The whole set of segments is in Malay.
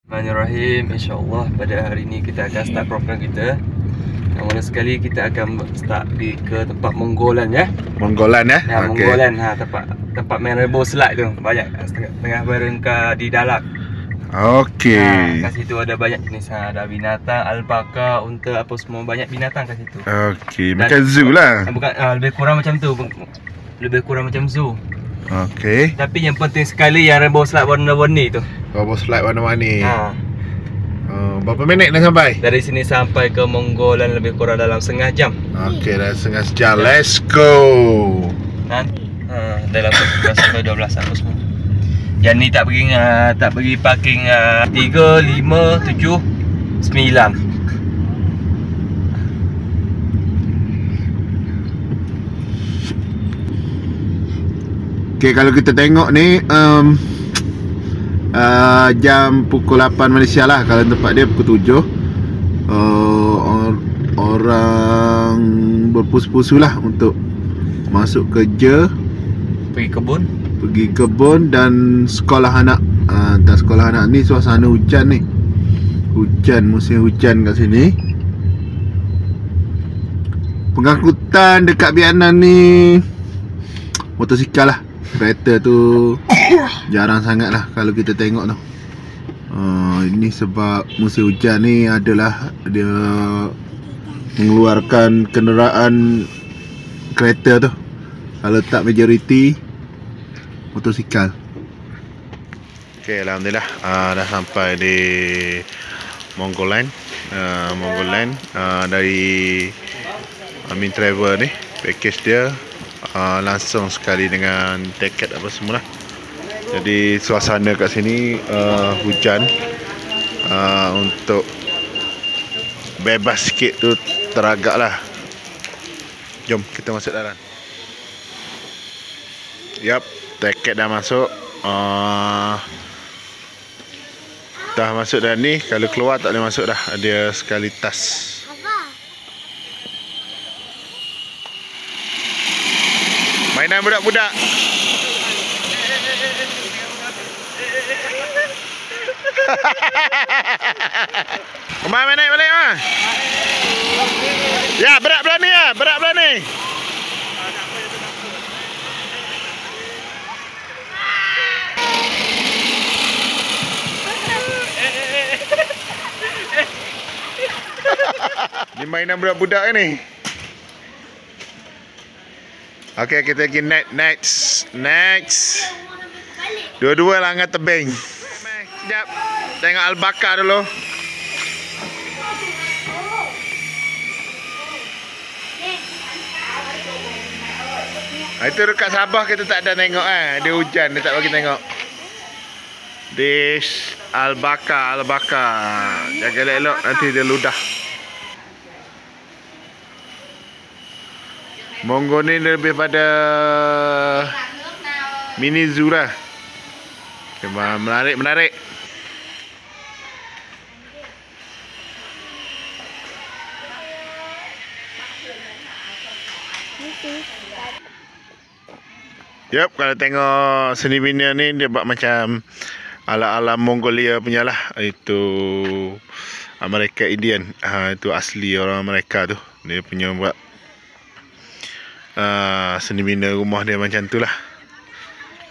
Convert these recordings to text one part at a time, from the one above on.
Bismillahirrahmanirrahim. InsyaAllah pada hari ini kita akan start program kita. Yang mana sekali kita akan start pergi ke tempat Monggolan ya. Monggolan ya? Ya, Okey. Monggolan tempat main rainbow slide tu. Banyak tengah berengkar di dalam. Okey. Kat situ ada banyak jenis, ada binatang, alpaka, unta, apa semua, banyak binatang kat situ. Okey, macam zoo lah. Bukan, lebih kurang macam tu. Lebih kurang macam zoo. Okey. Tapi yang penting sekali yang rainbow slide warna-warni tu. Rainbow slide warna-warni. Berapa minit dah sampai? Dari sini sampai ke Monggolan lebih kurang dalam setengah jam. Okey, dah setengah jam. Let's go. Nanti dalam 11 sampai 12 apa semua. Yang ni tak pergi parking 3, 5, 7, 9. Okey, kalau kita tengok ni jam pukul 8 Malaysia lah. Kalau tempat dia pukul 7. Orang berpusu-pusu lah untuk masuk kerja, pergi kebun dan sekolah anak. Dan sekolah anak ni suasana hujan ni. Musim hujan kat sini. Pengangkutan dekat Vietnam ni motosikal lah. Kereta tu jarang sangat lah kalau kita tengok tu. Ini sebab musim hujan ni adalah dia mengeluarkan kenderaan kereta tu. Kalau tak majoriti motosikal. Okey, alhamdulillah dah sampai di Monggolan. Dari Amin Travel ni, package dia langsung sekali dengan tiket apa semua lah. Jadi suasana kat sini hujan, untuk bebas sikit tu teragak lah. Jom kita masuk dalam. Yap, tiket dah masuk. Dah masuk dah ni. Kalau keluar tak boleh masuk dah. Dia sekali tas. Mainan budak-budak. Kemana naik balik mah? Ya, berat belah ni ya, berat belah ni. Ni mainan budak-budak ni. Okey, kita pergi next. Dua-dua lah angkat tebing. Sekejap. Tengok Al-Baka dulu. Itu dekat Sabah kita tak ada tengok dia hujan, dia tak bagi tengok. This Al-Baka. Jaga elok nanti dia ludah. Monggo ni lebih pada mini zoo lah. Menarik. Yup, kalau tengok seni bina ni dia buat macam ala-ala Mongolia punya lah. Itu Amerika Indian. Itu asli orang Amerika tu. Dia punya buat seni bina rumah dia macam tu lah.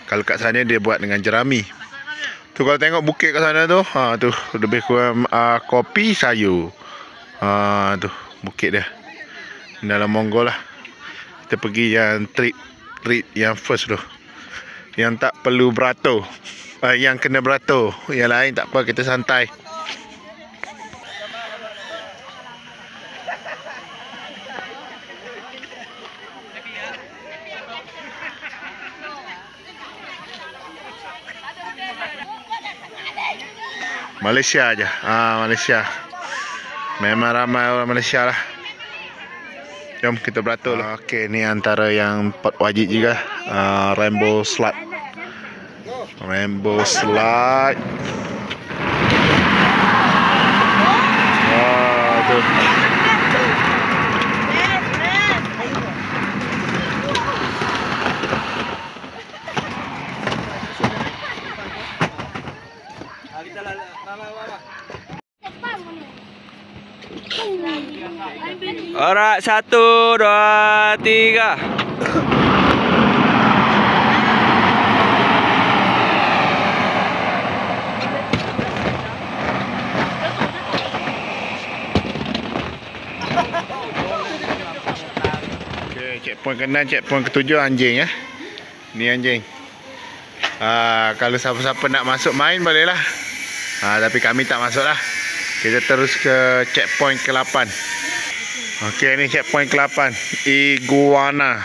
Kalau kat sana dia buat dengan jerami. Tu kalau tengok bukit kat sana tu, tu lebih kurang kopi sayur. Tu bukit dia. Dalam Mongol lah. Kita pergi yang treat yang first tu. Yang tak perlu beratur. Yang kena beratur. Yang lain tak apa, kita santai. Malaysia aja. Malaysia. Memang ramai orang Malaysia lah. Jom kita beratur lah. Okey, ni antara yang wajib juga. Rainbow slide. Tu. Kita Alright, 1, 2, 3. Okay, checkpoint ke-6, checkpoint ke-7 anjing ya. Ni anjing. Kalau siapa-siapa nak masuk main boleh lah. Tapi kami tak masuk lah. Kita terus ke checkpoint ke-8. Okey, ni checkpoint ke-8. Iguana.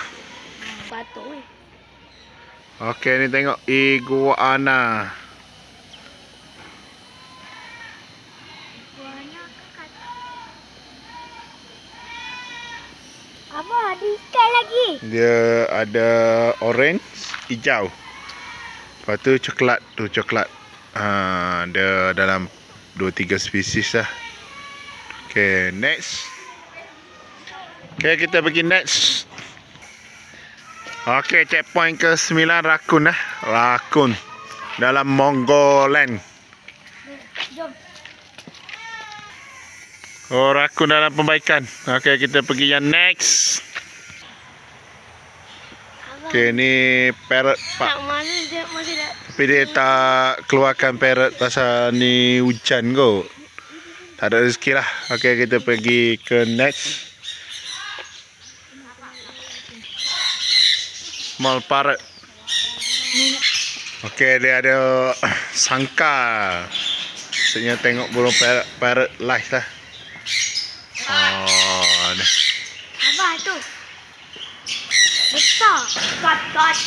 Okey, ni tengok iguana. Apa ada ikan lagi? Dia ada orange, hijau. Lepas tu coklat. Dia dalam 2-3 spesies lah. Okay, next. Okay, kita pergi next. Okay, checkpoint ke-9 rakun lah. Rakun. Dalam Mongoland. Jom. Oh, rakun dalam pembaikan. Okay, kita pergi yang next. Okay, ni parrot pak. Nak mana dia masih dah. Tapi dia tak keluarkan parrot pasal ni hujan kot. Tak ada rezeki lah. Okay, kita pergi ke next. Small parrot. Okay, dia ada sangkar. Maksudnya tengok burung parrot live lah. Oh, ni. Apa tu? Besar. Kat.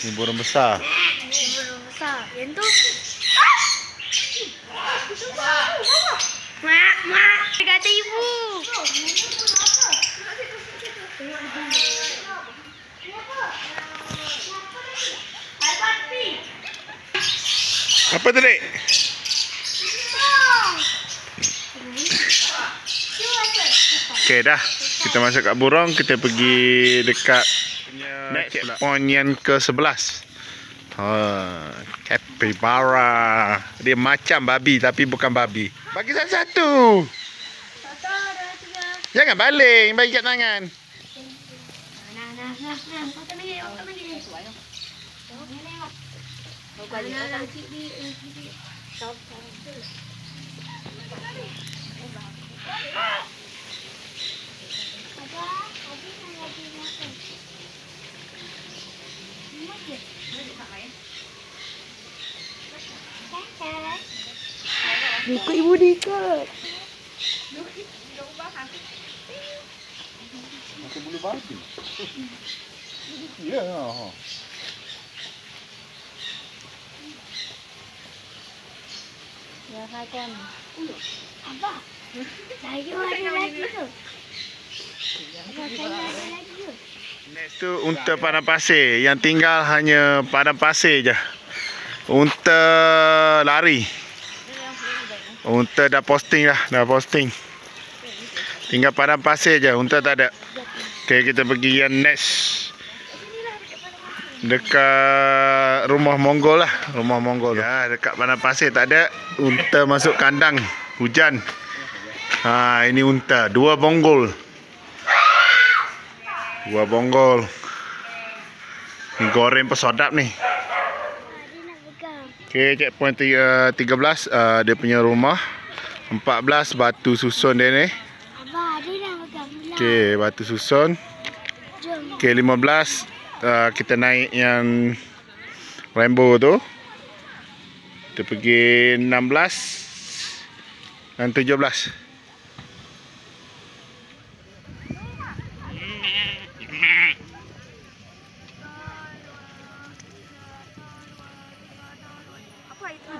Ni burung besar. Belum besar. Yang tu. Mak. Dia kata ibu. Apa tu, Dek? Okey dah. Kita masuk kat burung, kita pergi dekat checkpoint yang ke-11. Capybara. Dia macam babi tapi bukan babi. Bagi satu-satu. Jangan baling, bagi kat tangan. Nah. Kau lagi. Ikut ibu diikut. Macam bulu babi. Ya. Ya, kan. Apa? Lagi ada lagi tu. Next tu unta padang pasir. Yang tinggal hanya padang pasir je. Unta lari. Unta dah posting. Tinggal padang pasir je. Unta tak ada. Okay, kita pergi yang next. Dekat rumah Mongol lah. Rumah Mongol. Ya, dekat padang pasir tak ada. Unta masuk kandang. Hujan. Ini unta. 2 bonggol. Ni goreng pesodap ni. Okay, checkpoint 13. Dia punya rumah. 14 batu susun dia ni. Abah, dia nak pegang pula. Okay, batu susun. Jom. Okay, 15. Kita naik yang rainbow tu. Kita pergi 16 dan 17.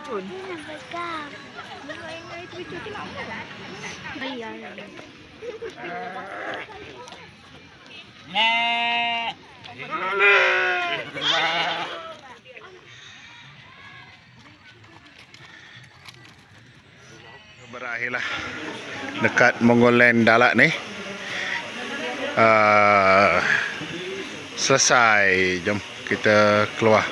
Dia nak pegang. Berakhirlah dekat Mongoland Dalat ni. Selesai. Jom kita keluar.